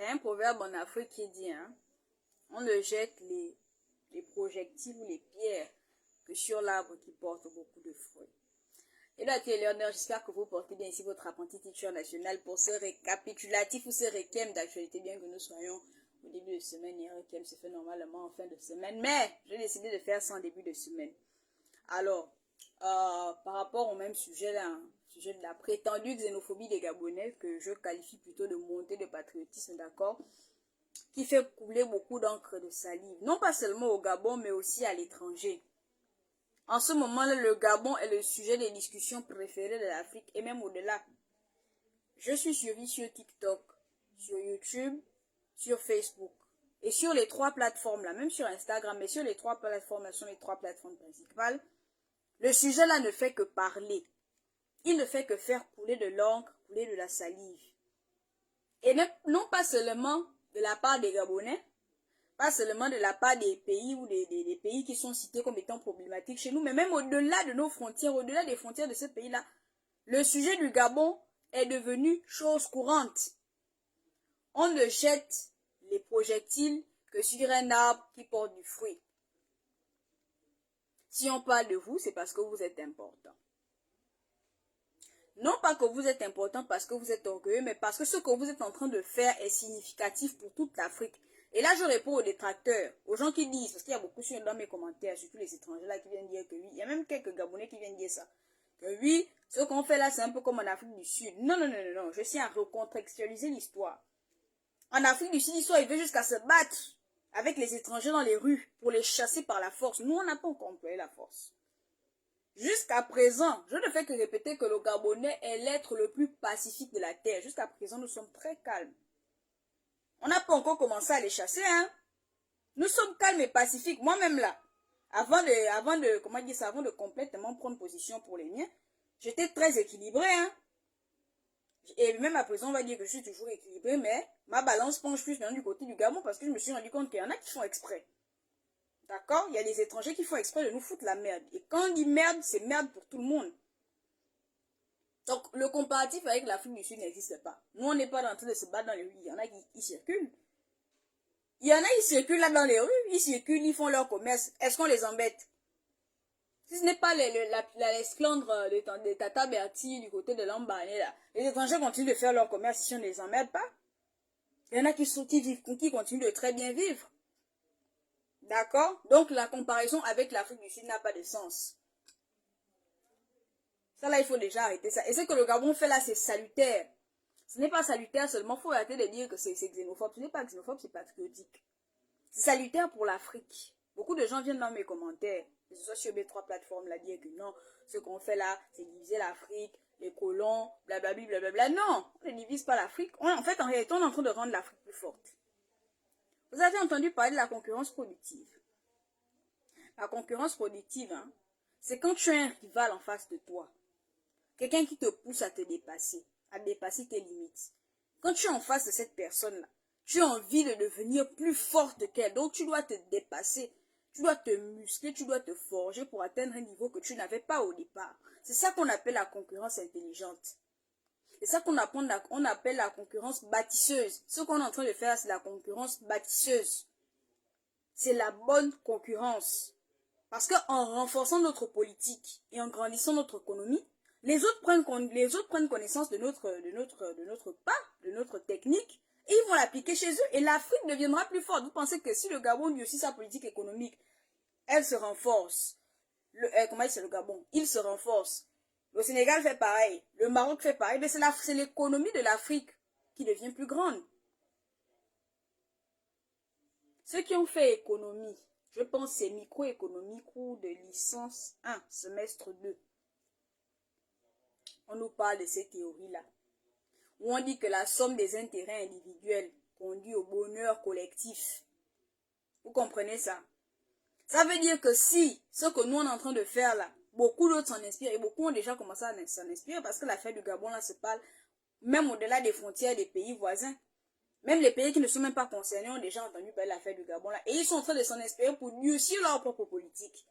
Il y a un proverbe en Afrique qui dit, hein, on ne jette les projectiles ou les pierres que sur l'arbre qui porte beaucoup de fruits. Et là, Léonard, j'espère que vous portez bien ici votre apprenti teacher national pour ce récapitulatif ou ce requiem d'actualité, bien que nous soyons au début de semaine. Et un requiem se fait normalement en fin de semaine, mais j'ai décidé de faire ça en début de semaine. Alors, par rapport au même sujet là, sujet de la prétendue xénophobie des Gabonais, que je qualifie plutôt de montée de patriotisme, d'accord, qui fait couler beaucoup d'encre de salive, non pas seulement au Gabon, mais aussi à l'étranger. En ce moment-là, le Gabon est le sujet des discussions préférées de l'Afrique et même au-delà. Je suis suivi sur TikTok, sur YouTube, sur Facebook et sur les 3 plateformes là, même sur Instagram, mais sur les 3 plateformes là, sont les 3 plateformes principales. Le sujet là ne fait que parler. Il ne fait que faire couler de l'encre, couler de la salive. Et non pas seulement de la part des Gabonais, pas seulement de la part des pays ou des pays qui sont cités comme étant problématiques chez nous, mais même au-delà de nos frontières, au-delà des frontières de ce pays-là, le sujet du Gabon est devenu chose courante. On ne jette les projectiles que sur un arbre qui porte du fruit. Si on parle de vous, c'est parce que vous êtes important. Non pas que vous êtes important parce que vous êtes orgueilleux, mais parce que ce que vous êtes en train de faire est significatif pour toute l'Afrique. Et là, je réponds aux détracteurs, aux gens qui disent, parce qu'il y a beaucoup dans mes commentaires, surtout les étrangers là qui viennent dire que oui, il y a même quelques Gabonais qui viennent dire ça, que oui, ce qu'on fait là, c'est un peu comme en Afrique du Sud. Non, non, non, non, non, je tiens à recontextualiser l'histoire. En Afrique du Sud, ils sont arrivés jusqu'à se battre avec les étrangers dans les rues pour les chasser par la force. Nous, on n'a pas encore employé la force. Jusqu'à présent, je ne fais que répéter que le Gabonais est l'être le plus pacifique de la terre. Jusqu'à présent, nous sommes très calmes. On n'a pas encore commencé à les chasser, hein. Nous sommes calmes et pacifiques. Moi-même là, avant de complètement prendre position pour les miens, j'étais très équilibré, hein. Et même à présent, on va dire que je suis toujours équilibré, mais ma balance penche plus maintenant du côté du Gabon parce que je me suis rendu compte qu'il y en a qui font exprès. D'accord? Il y a des étrangers qui font exprès de nous foutre la merde. Et quand on dit merde, c'est merde pour tout le monde. Donc, le comparatif avec l'Afrique du Sud n'existe pas. Nous, on n'est pas en train de se battre dans les rues. Il y en a qui circulent. Il y en a qui circulent là dans les rues. Ils circulent, ils font leur commerce. Est-ce qu'on les embête? Si ce n'est pas l'esclandre de Tata Bertie du côté de l'Ambané, là, les étrangers continuent de faire leur commerce si on ne les emmerde pas. Il y en a qui continuent de très bien vivre. D'accord? Donc, la comparaison avec l'Afrique du Sud n'a pas de sens. Ça, là, il faut déjà arrêter ça. Et ce que le Gabon fait là, c'est salutaire. Ce n'est pas salutaire seulement. Il faut arrêter de dire que c'est xénophobe. Ce n'est pas xénophobe, c'est patriotique. C'est salutaire pour l'Afrique. Beaucoup de gens viennent dans mes commentaires, que ce soit sur mes 3 plateformes, là, dire que non, ce qu'on fait là, c'est diviser l'Afrique, les colons, blablabla, blablabla. Non, on ne divise pas l'Afrique. En fait, en réalité, on est en train de rendre l'Afrique plus forte. Vous avez entendu parler de la concurrence productive. La concurrence productive, hein, c'est quand tu as un rival en face de toi. Quelqu'un qui te pousse à te dépasser, à dépasser tes limites. Quand tu es en face de cette personne-là, tu as envie de devenir plus forte qu'elle. Donc tu dois te dépasser, tu dois te muscler, tu dois te forger pour atteindre un niveau que tu n'avais pas au départ. C'est ça qu'on appelle la concurrence intelligente. C'est ça qu'on appelle la concurrence bâtisseuse. Ce qu'on est en train de faire, c'est la concurrence bâtisseuse. C'est la bonne concurrence. Parce qu'en renforçant notre politique et en grandissant notre économie, les autres prennent connaissance de notre technique, et ils vont l'appliquer chez eux, et l'Afrique deviendra plus forte. Vous pensez que si le Gabon dit aussi sa politique économique, elle se renforce, comment c'est le Gabon? Il se renforce. Le Sénégal fait pareil, le Maroc fait pareil, mais c'est l'économie de l'Afrique qui devient plus grande. Ceux qui ont fait économie, je pense c'est microéconomie, cours de licence 1, semestre 2. On nous parle de ces théories-là, où on dit que la somme des intérêts individuels conduit au bonheur collectif. Vous comprenez ça? Ça veut dire que si ce que nous on est en train de faire là, beaucoup d'autres s'en inspirent, et beaucoup ont déjà commencé à s'en inspirer, parce que l'affaire du Gabon là se parle même au-delà des frontières des pays voisins. Même les pays qui ne sont même pas concernés ont déjà entendu parler de l'affaire du Gabon là, et ils sont en train de s'en inspirer pour durcir leur propre politique.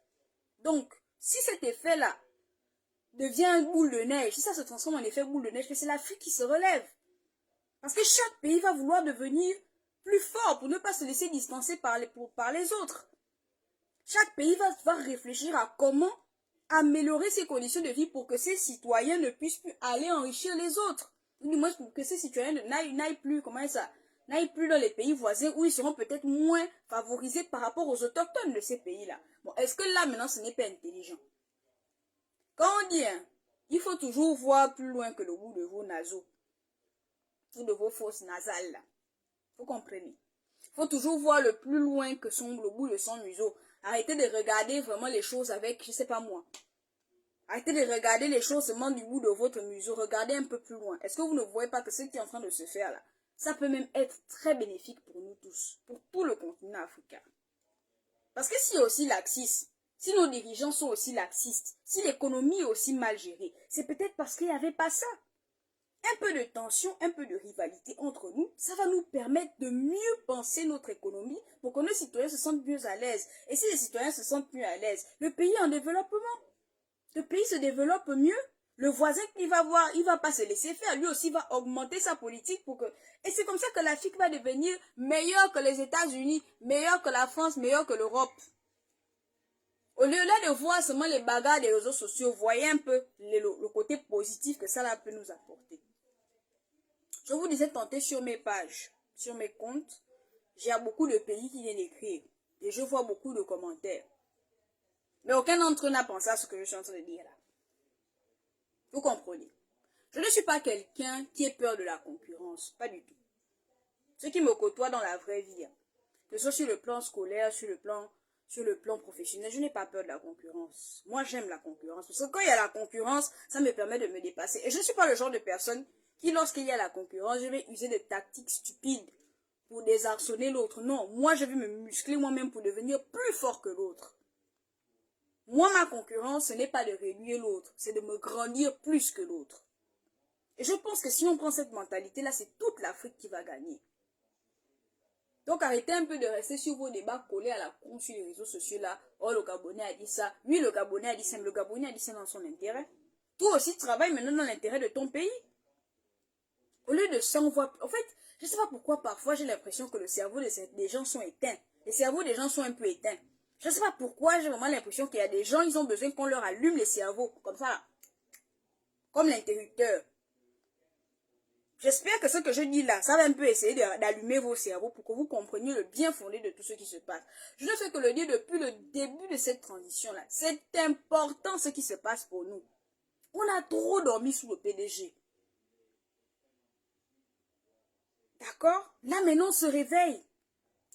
Donc, si cet effet là devient une boule de neige, si ça se transforme en effet boule de neige, c'est l'Afrique qui se relève. Parce que chaque pays va vouloir devenir plus fort pour ne pas se laisser distancer par les autres. Chaque pays va réfléchir à comment améliorer ses conditions de vie pour que ses citoyens ne puissent plus aller enrichir les autres. Ou du moins pour que ces citoyens n'aillent plus, n'aillent plus dans les pays voisins où ils seront peut-être moins favorisés par rapport aux autochtones de ces pays-là. Bon, est-ce que là, maintenant, ce n'est pas intelligent? Quand on dit, hein, il faut toujours voir plus loin que le bout de vos naseaux, ou de vos fosses nasales, là. Vous comprenez? Il faut toujours voir le plus loin que le bout de son museau. Arrêtez de regarder vraiment les choses avec, je sais pas moi. Arrêtez de regarder les choses seulement du bout de votre museau. Regardez un peu plus loin. Est-ce que vous ne voyez pas que ce qui est en train de se faire là, ça peut même être très bénéfique pour nous tous, pour tout le continent africain. Parce que s'il y a aussi laxisme, si nos dirigeants sont aussi laxistes, si l'économie est aussi mal gérée, c'est peut-être parce qu'il n'y avait pas ça. Un peu de tension, un peu de rivalité entre nous, ça va nous permettre de mieux penser notre économie pour que nos citoyens se sentent mieux à l'aise. Et si les citoyens se sentent mieux à l'aise, le pays est en développement. Le pays se développe mieux. Le voisin qu'il va voir, il ne va pas se laisser faire. Lui aussi va augmenter sa politique pour que... Et c'est comme ça que l'Afrique va devenir meilleure que les États-Unis, meilleure que la France, meilleure que l'Europe. Au lieu là de voir seulement les bagarres des réseaux sociaux, voyez un peu le côté positif que ça là peut nous apporter. Je vous disais tenter sur mes pages, sur mes comptes, j'ai beaucoup de pays qui viennent écrire. Et je vois beaucoup de commentaires. Mais aucun d'entre eux n'a pensé à ce que je suis en train de dire là. Vous comprenez? Je ne suis pas quelqu'un qui ait peur de la concurrence. Pas du tout. Ceux qui me côtoient dans la vraie vie, que ce soit sur le plan scolaire, sur le plan professionnel, je n'ai pas peur de la concurrence. Moi, j'aime la concurrence. Parce que quand il y a la concurrence, ça me permet de me dépasser. Et je ne suis pas le genre de personne qui, lorsqu'il y a la concurrence, je vais user de tactiques stupides pour désarçonner l'autre. Non, moi, je vais me muscler moi-même pour devenir plus fort que l'autre. Moi, ma concurrence, ce n'est pas de réduire l'autre, c'est de me grandir plus que l'autre. Et je pense que si on prend cette mentalité-là, c'est toute l'Afrique qui va gagner. Donc, arrêtez un peu de rester sur vos débats collés à la con sur les réseaux sociaux là. Oh, le Gabonais a dit ça. Oui, le Gabonais a dit ça, mais le Gabonais a dit ça dans son intérêt. Toi aussi, travaille maintenant dans l'intérêt de ton pays. Au lieu de s'envoyer... En fait, je ne sais pas pourquoi parfois j'ai l'impression que le cerveau des gens sont éteints. Les cerveaux des gens sont un peu éteints. Je ne sais pas pourquoi j'ai vraiment l'impression qu'il y a des gens, ils ont besoin qu'on leur allume les cerveaux. Comme ça, là. Comme l'interrupteur. J'espère que ce que je dis là, ça va un peu essayer d'allumer vos cerveaux pour que vous compreniez le bien fondé de tout ce qui se passe. Je ne fais que le dire depuis le début de cette transition-là. C'est important ce qui se passe pour nous. On a trop dormi sous le PDG. D'accord? Là maintenant on se réveille.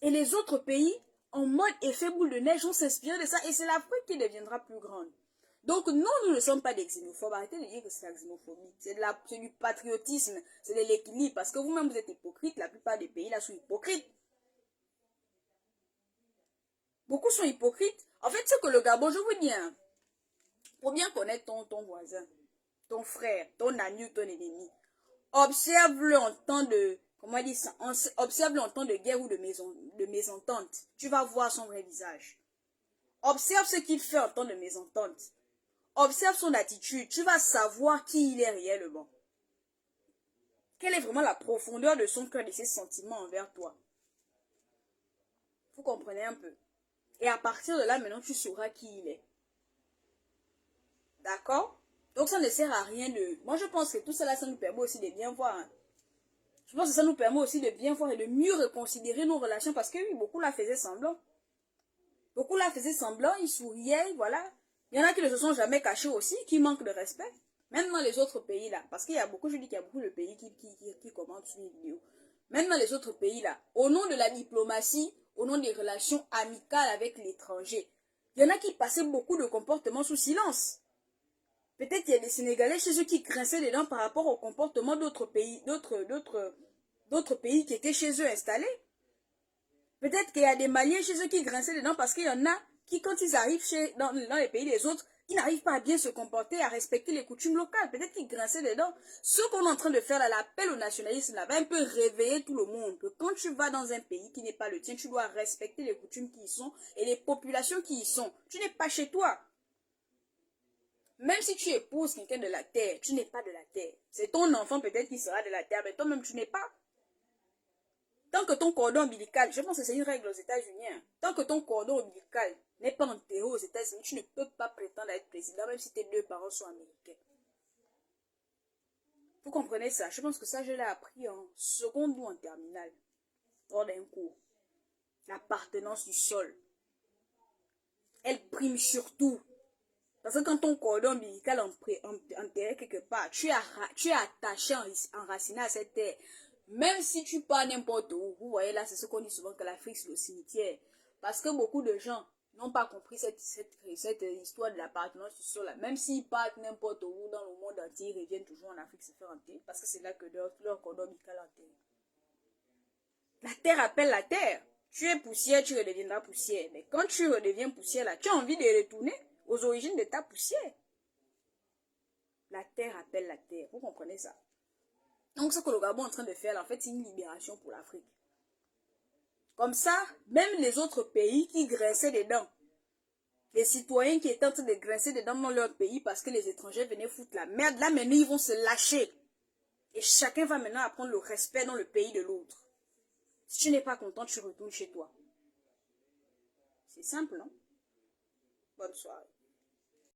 Et les autres pays, en mode effet boule de neige, vont s'inspirer de ça. Et c'est l'Afrique qui deviendra plus grande. Donc non, nous ne sommes pas des xénophobes. Arrêtez de dire que c'est la xénophobie. C'est du patriotisme. C'est de l'équilibre. Parce que vous-même, vous êtes hypocrite. La plupart des pays là sont hypocrites. Beaucoup sont hypocrites. En fait, c'est que le Gabon, je vous dis, hein, pour bien connaître ton voisin, ton frère, ton ami, ton ennemi, observe-le en temps de... Comment dire ça? Observe-le en temps de guerre ou de mésentente. Tu vas voir son vrai visage. Observe ce qu'il fait en temps de mésentente. Observe son attitude. Tu vas savoir qui il est réellement. Quelle est vraiment la profondeur de son cœur, de ses sentiments envers toi. Vous comprenez un peu. Et à partir de là, maintenant, tu sauras qui il est. D'accord? Donc, ça ne sert à rien de... Moi, je pense que tout cela, ça nous permet aussi de bien voir. Hein. Je pense que ça nous permet aussi de bien voir et de mieux reconsidérer nos relations. Parce que oui, beaucoup la faisaient semblant. Beaucoup la faisaient semblant, ils souriaient, voilà. Il y en a qui ne se sont jamais cachés aussi, qui manquent de respect. Même dans les autres pays là. Parce qu'il y a beaucoup, je dis qu'il y a beaucoup de pays qui commentent sur les vidéos. Même dans les autres pays là. Au nom de la diplomatie, au nom des relations amicales avec l'étranger. Il y en a qui passaient beaucoup de comportements sous silence. Peut-être qu'il y a des Sénégalais chez eux qui grinçaient les dents par rapport au comportement d'autres pays, d'autres pays qui étaient chez eux installés. Peut-être qu'il y a des Maliens chez eux qui grinçaient les dents parce qu'il y en a qui, quand ils arrivent dans les pays des autres, ils n'arrivent pas à bien se comporter, à respecter les coutumes locales. Peut-être qu'ils grinçaient les dents. Ce qu'on est en train de faire là, l'appel au nationalisme, là, va un peu réveiller tout le monde. Que quand tu vas dans un pays qui n'est pas le tien, tu dois respecter les coutumes qui y sont et les populations qui y sont. Tu n'es pas chez toi. Même si tu épouses quelqu'un de la terre, tu n'es pas de la terre. C'est ton enfant peut-être qui sera de la terre, mais toi-même tu n'es pas. que ton cordon ombilical, je pense que c'est une règle aux États-Unis, hein, tant que ton cordon ombilical n'est pas enterré aux États-Unis, tu ne peux pas prétendre être président, même si tes deux parents sont américains. Vous comprenez ça? Je pense que ça, je l'ai appris en seconde ou en terminale, lors d'un cours. L'appartenance du sol. Elle prime surtout. Parce que quand ton cordon ombilical enterré quelque part, tu es attaché, enraciné à cette terre. Même si tu pars n'importe où, vous voyez là, c'est ce qu'on dit souvent que l'Afrique c'est le cimetière. Parce que beaucoup de gens n'ont pas compris cette histoire de l'appartenance du sol là. Même s'ils partent n'importe où dans le monde entier, ils reviennent toujours en Afrique se faire enterrer. Parce que c'est là que leur cordon ombilical est enterré. La terre appelle la terre. Tu es poussière, tu redeviendras poussière. Mais quand tu redeviens poussière là, tu as envie de retourner aux origines de ta poussière. La terre appelle la terre. Vous comprenez ça? Donc, ce que le Gabon est en train de faire, là, en fait, c'est une libération pour l'Afrique. Comme ça, même les autres pays qui grinçaient des dents, les citoyens qui étaient en train de grincer des dents dans leur pays parce que les étrangers venaient foutre la merde, là, maintenant, ils vont se lâcher. Et chacun va maintenant apprendre le respect dans le pays de l'autre. Si tu n'es pas content, tu retournes chez toi. C'est simple, non? Bonne soirée.